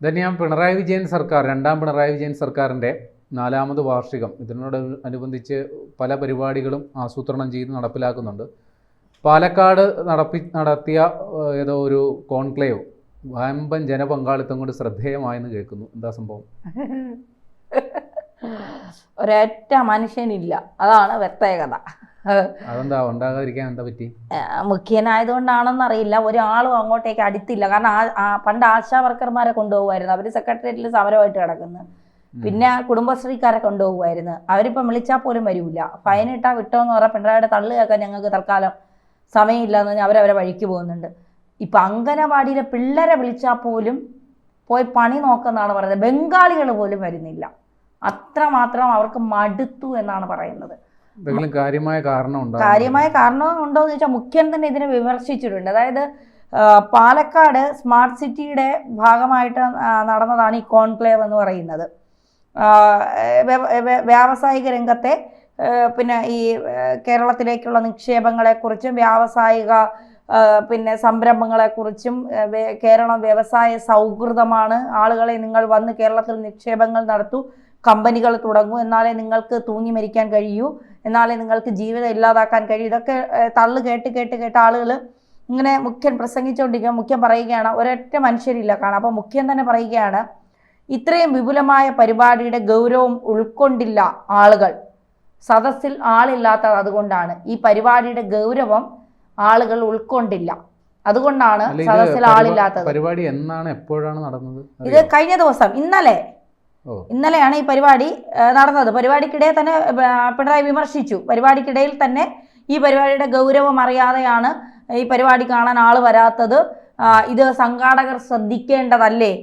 ധന്യ പിണറായി വിജയൻ സർക്കാർ രണ്ടാം പിണറായി വിജയൻ സർക്കാരിൻ്റെ 4ാമത് വാർഷികം ഇതിനോടനുബന്ധിച്ച് പല പരിപാടികളും ആസൂത്രണം ചെയ്ത് നടപ്പിലാക്കുന്നുണ്ട്. പാലക്കാട് നടത്തിയ ഏതോ ഒരു കോൺക്ലേവ് വമ്പൻ ജനപങ്കാളിത്തം കൊണ്ട് ശ്രദ്ധേയമായെന്ന് കേൾക്കുന്നു. എന്താ സംഭവം? ഒരൊറ്റ മനുഷ്യനില്ല, അതാണ് പ്രത്യേകത. അതെന്താ ഉണ്ടാകാതിരിക്കാൻ എന്താ പറ്റി? മുഖ്യനായതുകൊണ്ടാണെന്നറിയില്ല, ഒരാളും അങ്ങോട്ടേക്ക് അടുത്തില്ല. കാരണം പണ്ട് ആശാ വർക്കർമാരെ കൊണ്ടുപോകുമായിരുന്നു, അവർ സെക്രട്ടേറിയറ്റിൽ സമരമായിട്ട് കിടക്കുന്നു. പിന്നെ കുടുംബശ്രീക്കാരെ കൊണ്ടുപോകുമായിരുന്നു, അവരിപ്പം വിളിച്ചാൽ പോലും വരില്ല. ഫൈനിട്ടാ വിട്ടോന്ന് പറഞ്ഞാൽ പിണറായിയുടെ തള്ളു കേൾക്കാൻ ഞങ്ങൾക്ക് തൽക്കാലം സമയമില്ലാന്ന് പറഞ്ഞാൽ അവരവരെ വഴിക്ക് പോകുന്നുണ്ട്. ഇപ്പം അംഗനവാടിയിലെ പിള്ളേരെ വിളിച്ചാൽ പോലും പോയി പണി നോക്കുന്നതാണ് പറയുന്നത്. ബംഗാളികൾ പോലും വരുന്നില്ല, അത്രമാത്രം അവർക്ക് മടുത്തു എന്നാണ് പറയുന്നത്. കാര്യമായ കാരണം ഉണ്ടോ എന്ന് ചോദിച്ചാൽ മുഖ്യൻ തന്നെ ഇതിനെ വിമർശിച്ചിട്ടുണ്ട്. അതായത് പാലക്കാട് സ്മാർട്ട് സിറ്റിയുടെ ഭാഗമായിട്ട് നടന്നതാണ് ഈ കോൺക്ലേവ് എന്ന് പറയുന്നത്. വ്യാവസായിക രംഗത്തെ പിന്നെ ഈ കേരളത്തിലേക്കുള്ള നിക്ഷേപങ്ങളെക്കുറിച്ചും വ്യാവസായിക പിന്നെ സംരംഭങ്ങളെക്കുറിച്ചും കേരളം വ്യവസായ സൗഹൃദമാണ്, ആളുകളെ നിങ്ങൾ വന്ന് കേരളത്തിൽ നിക്ഷേപങ്ങൾ നടത്തൂ, കമ്പനികൾ തുടങ്ങൂ, എന്നാലേ നിങ്ങൾക്ക് തൂങ്ങി മരിക്കാൻ കഴിയൂ, എന്നാലേ നിങ്ങൾക്ക് ജീവിതം ഇല്ലാതാക്കാൻ കഴിയൂ. ഇതൊക്കെ തള്ളു കേട്ട് ആളുകൾ ഇങ്ങനെ മുഖ്യൻ പ്രസംഗിച്ചുകൊണ്ടിരിക്കുക. മുഖ്യൻ പറയുകയാണ് ഒരൊറ്റ മനുഷ്യരില്ല കാണാം. അപ്പോൾ മുഖ്യൻ തന്നെ പറയുകയാണ്, ഇത്രയും വിപുലമായ പരിപാടിയുടെ ഗൗരവം ഉൾക്കൊണ്ടില്ല ആളുകൾ, സദസ്സിൽ ആളില്ലാത്തത് അതുകൊണ്ടാണ്. ഈ പരിപാടിയുടെ ഗൗരവം ആളുകൾ ഉൾക്കൊണ്ടില്ല, അതുകൊണ്ടാണ് സദസ്സിൽ ആളില്ലാത്തത്. പരിപാടി എന്നാണ് എപ്പോഴാണ് നടന്നത്? ഇത് കഴിഞ്ഞ ദിവസം, ഇന്നലെയാണ് ഈ പരിപാടി നടന്നത്. പരിപാടിക്കിടെ തന്നെ പിണറായി വിമർശിച്ചു. പരിപാടിക്കിടയിൽ തന്നെ ഈ പരിപാടിയുടെ ഗൗരവം അറിയാതെയാണ് ഈ പരിപാടി കാണാൻ ആൾ വരാത്തത്, ഇത് സംഘാടകർ ശ്രദ്ധിക്കേണ്ടതല്ലേ,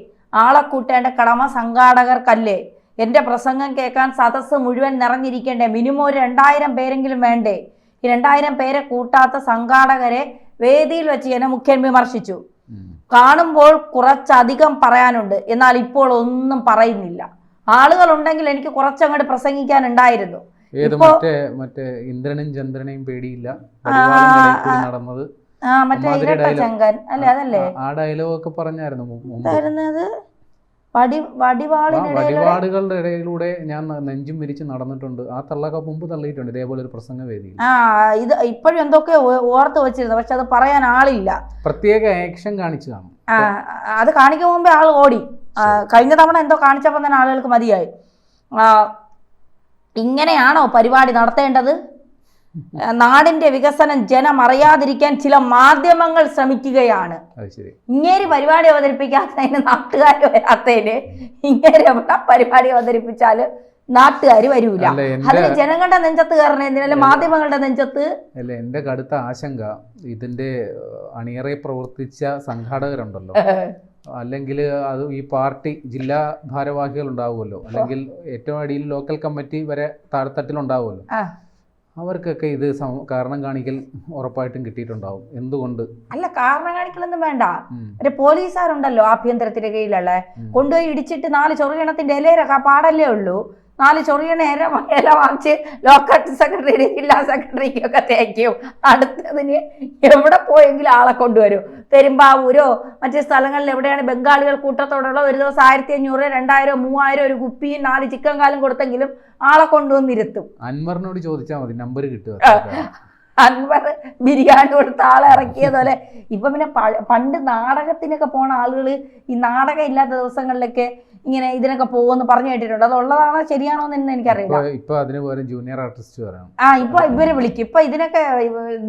ആളെ കൂട്ടേണ്ട കടമ സംഘാടകർക്കല്ലേ, എൻ്റെ പ്രസംഗം കേൾക്കാൻ സദസ്സ് മുഴുവൻ നിറഞ്ഞിരിക്കേണ്ടേ, മിനിമം ഒരു 2000 പേരെങ്കിലും വേണ്ടേ, ഈ 2000 പേരെ കൂട്ടാത്ത സംഘാടകരെ വേദിയിൽ വെച്ച് എന്നെ മുഖ്യൻ വിമർശിച്ചു. കാണുമ്പോൾ കുറച്ചധികം പറയാനുണ്ട്, എന്നാൽ ഇപ്പോൾ ഒന്നും പറയുന്നില്ല. ആളുകൾ ഉണ്ടെങ്കിൽ എനിക്ക് കുറച്ചങ്ങോട്ട് പ്രസംഗിക്കാനുണ്ടായിരുന്നു. ഇന്ദ്രനും ചന്ദ്രനെയും പേടിയില്ല നടന്നത് മറ്റേ ഇരട്ട ചങ്കൻ അല്ലേ, അതല്ലേ ആ ഡയലോഗൊക്കെ പറഞ്ഞായിരുന്നു. വടിവാളുകളുടെ ഇടയിലൂടെ ഞാൻ നെഞ്ചും വിരിച്ച് നടന്നിട്ടുണ്ട്. ആ തള്ളൊക്കെ മുമ്പ് തള്ളിയിട്ടുണ്ട് ഇതേപോലെ ഒരു പ്രസംഗ വേദിയിൽ. ഇത് ഇപ്പോഴും എന്തൊക്കെ ഓർത്ത് വെച്ചിരുന്നു, പക്ഷെ അത് പറയാൻ ആളില്ല. പ്രത്യേക ആക്ഷൻ കാണിച്ചു കാണും. അത് കാണിക്കും മുമ്പേ ആൾ ഓടി. കഴിഞ്ഞ തവണ എന്തോ കാണിച്ചപ്പോൾ തന്നെ ആളുകൾക്ക് മതിയായി. ഇങ്ങനെയാണോ പരിപാടി നടത്തേണ്ടത്? നാടിന്റെ വികസനം ജനം അറിയാതിരിക്കാൻ ചില മാധ്യമങ്ങൾ ശ്രമിക്കുകയാണ്. ഇങ്ങേര് പരിപാടി അവതരിപ്പിക്കാത്തതിന് നാട്ടുകാർ വരാത്തതിന് ഇങ്ങേര് എവിടെ പരിപാടി അവതരിപ്പിച്ചാല് നാട്ടുകാർ വരൂല. അതിന് ജനങ്ങളുടെ നെഞ്ചത്ത് കയറണ എന്തിനല്ലേ മാധ്യമങ്ങളുടെ നെഞ്ചത്ത്? അല്ല, എന്റെ കടുത്ത ആശങ്ക ഇതിന്റെ അണിയറെ പ്രവർത്തിച്ച സംഘാടകരുണ്ടല്ലോ, അല്ലെങ്കിൽ അത് ഈ പാർട്ടി ജില്ലാ ഭാരവാഹികൾ ഉണ്ടാവുമല്ലോ, അല്ലെങ്കിൽ ഏറ്റവും അടിയിൽ ലോക്കൽ കമ്മിറ്റി വരെ താഴെത്തട്ടിലുണ്ടാവുമല്ലോ, അവർക്കൊക്കെ ഇത് കാരണം കാണിക്കൽ ഉറപ്പായിട്ടും കിട്ടിയിട്ടുണ്ടാവും. എന്തുകൊണ്ട്? അല്ല, കാരണം കാണിക്കലൊന്നും വേണ്ട. ഒരു പോലീസുകാരുണ്ടല്ലോ ആഭ്യന്തരത്തിന്റെ കീഴിലുള്ള, കൊണ്ടുപോയി ഇടിച്ചിട്ട് 4 ചൊറിയണത്തിന്റെ ഇലയിലൊക്കെ പാടല്ലേ ഉള്ളൂ. 4 ചൊറിയണ ഇല വാങ്ങിച്ച് ലോക്കൽ സെക്രട്ടറി ജില്ലാ സെക്രട്ടറിക്കൊക്കെ തേക്കും. അടുത്തതിന് എവിടെ പോയെങ്കിലും ആളെ കൊണ്ടുവരും. പെരുമ്പാവൂരോ മറ്റു സ്ഥലങ്ങളിൽ എവിടെയാണ് ബംഗാളികൾ കൂട്ടത്തോടുള്ള ഒരു ദിവസം 1500, 2000, 3000 ഒരു കുപ്പിയും 4 ചിക്കൻ കാലും കൊടുത്തെങ്കിലും ആളെ കൊണ്ടുവന്നിരുത്തും. അൻവറിനോട് ചോദിച്ചാൽ മതി, നമ്പർ കിട്ടുക. അൻവർ ബിരിയാണി കൊടുത്ത ആളെ ഇറക്കിയതുപോലെ ഇപ്പൊ പിന്നെ പണ്ട് നാടകത്തിനൊക്കെ പോണ ആളുകൾ ഈ നാടകം ഇല്ലാത്ത ദിവസങ്ങളിലൊക്കെ ഇങ്ങനെ ഇതിനൊക്കെ പോകുമെന്ന് പറഞ്ഞു കേട്ടിട്ടുണ്ട്. അതുള്ളതാണോ ശരിയാണോ എന്ന് എനിക്കറിയില്ല. ജൂനിയർ ആർട്ടിസ്റ്റ് ഇപ്പൊ ഇവരെ വിളിക്കും. ഇപ്പൊ ഇതിനൊക്കെ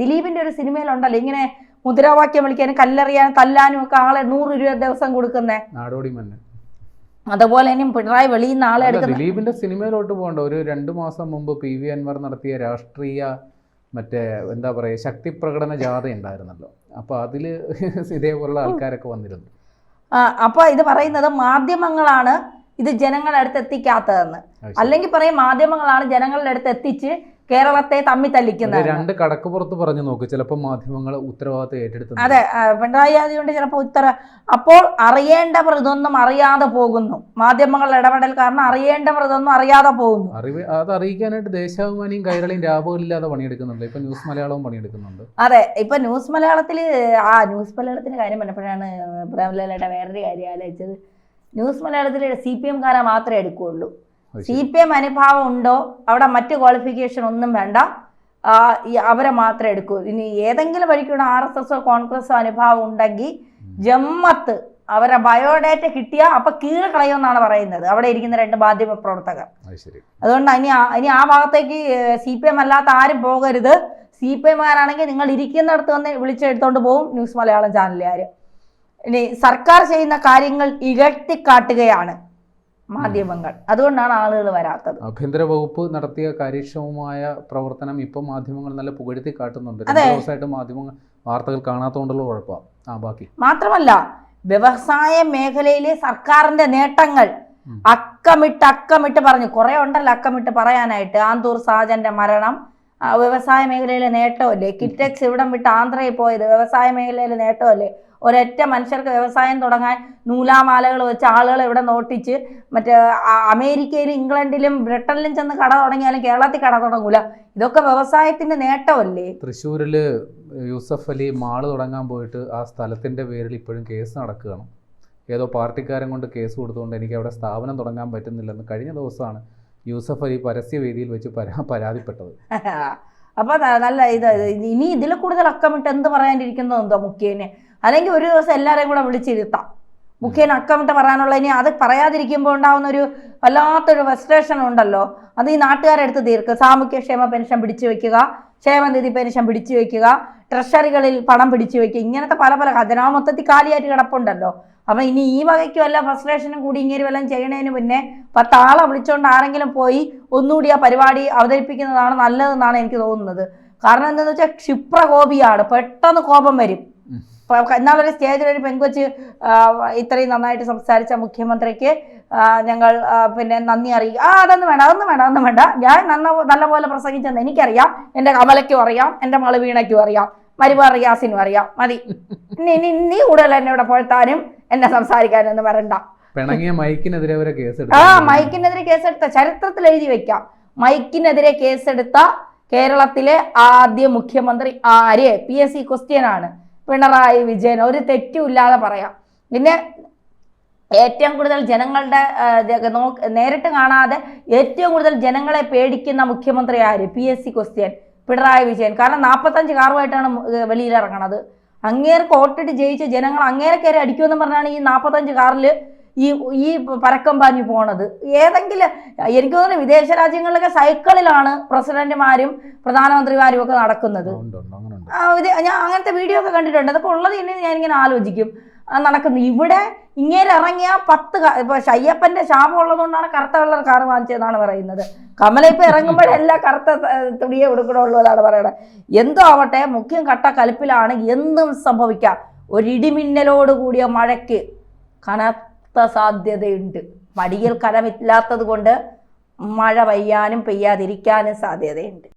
ദിലീപിന്റെ ഒരു സിനിമയിലുണ്ടല്ലോ ഇങ്ങനെ മുദ്രാവാക്യം വിളിക്കാനും കല്ലെറിയാനും തല്ലാനും ഒക്കെ ആളെ 100 രൂപ ദിവസം കൊടുക്കുന്നേ. അതുപോലെ ഇനിയും പിണറായി വെളിയിൽ നിന്ന് ആളെ എടുക്കുന്നത്. ദിലീപിന്റെ സിനിമയിലോട്ട് പോകണ്ട. ഒരു 2 മാസം മുമ്പ് PV അൻവർ നടത്തിയ രാഷ്ട്രീയ മറ്റേ എന്താ പറയുക ശക്തി പ്രകടന ജാഥ ഉണ്ടായിരുന്നല്ലോ, അപ്പൊ അതില് ഇതേപോലുള്ള ആൾക്കാരൊക്കെ വന്നിരുന്നു. അപ്പൊ ഇത് പറയുന്നത് മാധ്യമങ്ങളാണ് ഇത് ജനങ്ങളുടെ അടുത്ത് എത്തിക്കാത്തതെന്ന്. അല്ലെങ്കിൽ പറയും മാധ്യമങ്ങളാണ് ജനങ്ങളുടെ അടുത്ത് എത്തിച്ച് കേരളത്തെ തമ്മിൽ തല്ലിക്കുന്നത്. 2 കടക്കുപുറത്ത് പറഞ്ഞു നോക്ക്, ചിലപ്പോൾ മാധ്യമങ്ങൾ ഉത്തരവാദിത്തം ഏറ്റെടുത്തു. അതെ, പിണറായി ആയതുകൊണ്ട് ചിലപ്പോൾ അപ്പോൾ അറിയേണ്ടവർ ഇതൊന്നും അറിയാതെ പോകുന്നു. മാധ്യമങ്ങളുടെ ഇടപെടൽ കാരണം അറിയേണ്ടവർ ഇതൊന്നും അറിയാതെ പോകുന്നു. അത് അറിയിക്കാനായിട്ട് ദേശാഭിമാനിയും കൈരളിയും രാപകലില്ലാതെ പണിയെടുക്കുന്നുണ്ട്. ഇപ്പൊ ന്യൂസ് മലയാളവും പണിയെടുക്കുന്നുണ്ട്. അതെ, ഇപ്പൊ ന്യൂസ് മലയാളത്തിന്റെ കാര്യം പറഞ്ഞപ്പോഴാണ് പ്രേമലയുടെ വേറൊരു കാര്യം ആലോചിച്ചത്. ന്യൂസ് മലയാളത്തിൽ CPM-കാരെ മാത്രമേ എടുക്കുകയുള്ളൂ. CPM അനുഭാവം ഉണ്ടോ അവിടെ മറ്റ് ക്വാളിഫിക്കേഷൻ ഒന്നും വേണ്ട, അവരെ മാത്രമേ എടുക്കൂ. ഇനി ഏതെങ്കിലും വഴിക്കൂടെ RSS കോൺഗ്രസോ അനുഭാവം ഉണ്ടെങ്കിൽ ജമ്മത്ത് അവരെ ബയോഡേറ്റ കിട്ടിയ അപ്പൊ കീഴകളയുമെന്നാണ് പറയുന്നത് അവിടെ ഇരിക്കുന്ന 2 മാധ്യമ പ്രവർത്തകർ. അതുകൊണ്ട് ഇനി ആ ഭാഗത്തേക്ക് CPM അല്ലാത്ത ആരും പോകരുത്. CPM-കാരാണെങ്കിൽ നിങ്ങൾ ഇരിക്കുന്നിടത്ത് വന്ന് വിളിച്ചെടുത്തോണ്ട് പോകും ന്യൂസ് മലയാളം ചാനലുകാർ. ഇനി സർക്കാർ ചെയ്യുന്ന കാര്യങ്ങൾ ഇകഴ്ത്തിക്കാട്ടുകയാണ് മാധ്യമങ്ങൾ, അതുകൊണ്ടാണ് ആളുകൾ വരാത്തത്. ആഭ്യന്തര വകുപ്പ് നടത്തിയ കാര്യക്ഷമമായ പ്രവർത്തനം ഇപ്പം മാധ്യമങ്ങൾ നല്ല പുകഴ്ത്തി കാട്ടുന്നുണ്ട്. 2 ദിവസമായിട്ട് മാധ്യമങ്ങൾ വാർത്തകൾ കാണാത്തതുകൊണ്ടുള്ള കുഴപ്പമാണ്. ബാക്കി മാത്രമല്ല, വ്യവസായ മേഖലയിലെ സർക്കാരിന്റെ നേട്ടങ്ങൾ അക്കമിട്ട് പറഞ്ഞു. കുറെ ഉണ്ടല്ലോ അക്കമിട്ട് പറയാനായിട്ട്. ആന്തൂർ സാജന്റെ മരണം വ്യവസായ മേഖലയിലെ നേട്ടമല്ലേ? കിറ്റെക്സ് ഇവിടം വിട്ട് ആന്ധ്രയിൽ പോയത് വ്യവസായ മേഖലയിലെ നേട്ടമല്ലേ? ഒരൊറ്റ മനുഷ്യർക്ക് വ്യവസായം തുടങ്ങാൻ നൂലാമാലകൾ വെച്ച് ആളുകൾ ഇവിടെ നോട്ടിച്ച് മറ്റേ അമേരിക്കയിലും ഇംഗ്ലണ്ടിലും ബ്രിട്ടനിലും ചെന്ന് കട തുടങ്ങിയാലും കേരളത്തിൽ കട തുടങ്ങൂല. ഇതൊക്കെ വ്യവസായത്തിന്റെ നേട്ടമല്ലേ? തൃശ്ശൂരില് യൂസഫ് അലി മാള് തുടങ്ങാൻ പോയിട്ട് ആ സ്ഥലത്തിന്റെ പേരിൽ ഇപ്പോഴും കേസ് നടക്കുകയാണ്. ഏതോ പാർട്ടിക്കാരൻ കൊണ്ട് കേസ് കൊടുത്തുകൊണ്ട് എനിക്ക് അവിടെ സ്ഥാപനം തുടങ്ങാൻ പറ്റുന്നില്ലെന്ന് കഴിഞ്ഞ ദിവസമാണ് യൂസഫ് അലി പരസ്യവേദിയിൽ വെച്ച് പരാതിപ്പെട്ടത്. അപ്പൊ നല്ല ഇനി ഇതിൽ കൂടുതൽ അക്കമിട്ട് എന്ത് പറയാണ്ടിരിക്കുന്നതെന്തോ മുഖ്യന്? അല്ലെങ്കിൽ ഒരു ദിവസം എല്ലാവരെയും കൂടെ വിളിച്ചിരുത്താം. മുഖ്യന് അക്കമിട്ട് പറയാനുള്ള, ഇനി അത് പറയാതിരിക്കുമ്പോൾ ഉണ്ടാവുന്ന ഒരു വല്ലാത്തൊരു ഫ്രസ്ട്രേഷൻ ഉണ്ടല്ലോ, അത് ഈ നാട്ടുകാരെടുത്ത് തീർക്കുക. സാമൂഹ്യക്ഷേമ പെൻഷൻ പിടിച്ചു വെക്കുക, ക്ഷേമനിധി പെൻഷൻ പിടിച്ചു വെക്കുക, ട്രഷറികളിൽ പണം പിടിച്ചു വെക്കുക, ഇങ്ങനത്തെ പല ഖജനാവ് മൊത്തത്തിൽ കാലിയായിട്ട് കിടപ്പുണ്ടല്ലോ. അപ്പം ഇനി ഈ വകയ്ക്ക് വല്ല ഫ്രസ്ട്രേഷനും കൂടി ഇങ്ങനെ വല്ലതും ചെയ്യണതിന് മുന്നേ 10 ആളെ വിളിച്ചുകൊണ്ട് ആരെങ്കിലും പോയി ഒന്നുകൂടി ആ പരിപാടി അവതരിപ്പിക്കുന്നതാണ് നല്ലതെന്നാണ് എനിക്ക് തോന്നുന്നത്. കാരണം എന്താണെന്ന് വെച്ചാൽ ക്ഷിപ്രകോപിയാണ്, പെട്ടെന്ന് കോപം വരും. എന്നാളൊരു സ്റ്റേജിലൊരു പെങ്കൊച്ച് ഇത്രയും നന്നായിട്ട് സംസാരിച്ച മുഖ്യമന്ത്രിക്ക് ഞങ്ങൾ നന്ദി അറിയിക്കുക. അതൊന്നും വേണ്ട, ഞാൻ നല്ലപോലെ പ്രസംഗിച്ചെന്ന് എനിക്കറിയാം, എൻ്റെ കമലയ്ക്കും അറിയാം, എൻ്റെ മകള് വീണയ്ക്കും അറിയാം, മരുമ റിയാസിനും അറിയാം, മതി. നീ കൂടുതൽ എന്നെ ഇവിടെ പുഴത്താനും എന്നെ സംസാരിക്കാനൊന്നും വരണ്ട. മൈക്കിനെതിരെ മൈക്കിനെതിരെ കേസെടുത്ത ചരിത്രത്തിൽ എഴുതി വെക്കാം. മൈക്കിനെതിരെ കേസെടുത്ത കേരളത്തിലെ ആദ്യ മുഖ്യമന്ത്രി ആര്? PSC ക്വസ്റ്റ്യൻ ആണ്. പിണറായി വിജയൻ. ഒരു തെറ്റുമില്ലാതെ പറയാം. പിന്നെ ഏറ്റവും കൂടുതൽ ജനങ്ങളുടെ നേരിട്ട് കാണാതെ ഏറ്റവും കൂടുതൽ ജനങ്ങളെ പേടിക്കുന്ന മുഖ്യമന്ത്രി ആര്? PSC question Pinarayi Vijayan. കാരണം 45 കാറുമായിട്ടാണ് വെളിയിലിറങ്ങണത്. അങ്ങേർക്ക് വോട്ടിട്ട് ജയിച്ച് ജനങ്ങൾ അങ്ങേരെ കയറി അടിക്കുമെന്ന് പറഞ്ഞാണ് ഈ 45 കാറിൽ ഈ പരക്കം പാഞ്ഞു പോണത്. ഏതെങ്കിലും എനിക്ക് തോന്നുന്നു വിദേശ രാജ്യങ്ങളിലൊക്കെ സൈക്കിളിലാണ് പ്രസിഡന്റുമാരും പ്രധാനമന്ത്രിമാരും ഒക്കെ നടക്കുന്നത്. ഞാൻ അങ്ങനത്തെ വീഡിയോ ഒക്കെ കണ്ടിട്ടുണ്ട്. അതൊക്കെ ഉള്ളത് ഇനി ഞാനിങ്ങനെ ആലോചിക്കും നടക്കുന്നു. ഇവിടെ ഇങ്ങനെ ഇറങ്ങിയ 10 ഇപ്പൊ ഷയ്യപ്പന്റെ ശാപം ഉള്ളതുകൊണ്ടാണ് കറുത്ത കളർ കാർ വാങ്ങിച്ചതെന്നാണ് പറയുന്നത്. കമല ഇപ്പൊ ഇറങ്ങുമ്പോഴെല്ലാം കറുത്ത തുണിയെ ഉടുക്കണുള്ളൂ എന്നാണ് പറയണത്. എന്തോ ആവട്ടെ, മുഖ്യം കട്ട കലിപ്പിലാണ്. എന്തും സംഭവിക്കാം. ഒരു ഇടിമിന്നലോട് കൂടിയ മഴയ്ക്ക് കനത്ത സാധ്യതയുണ്ട്. മടിയിൽ കനമില്ലാത്തത് കൊണ്ട് മഴ പെയ്യാനും പെയ്യാതിരിക്കാനും സാധ്യതയുണ്ട്.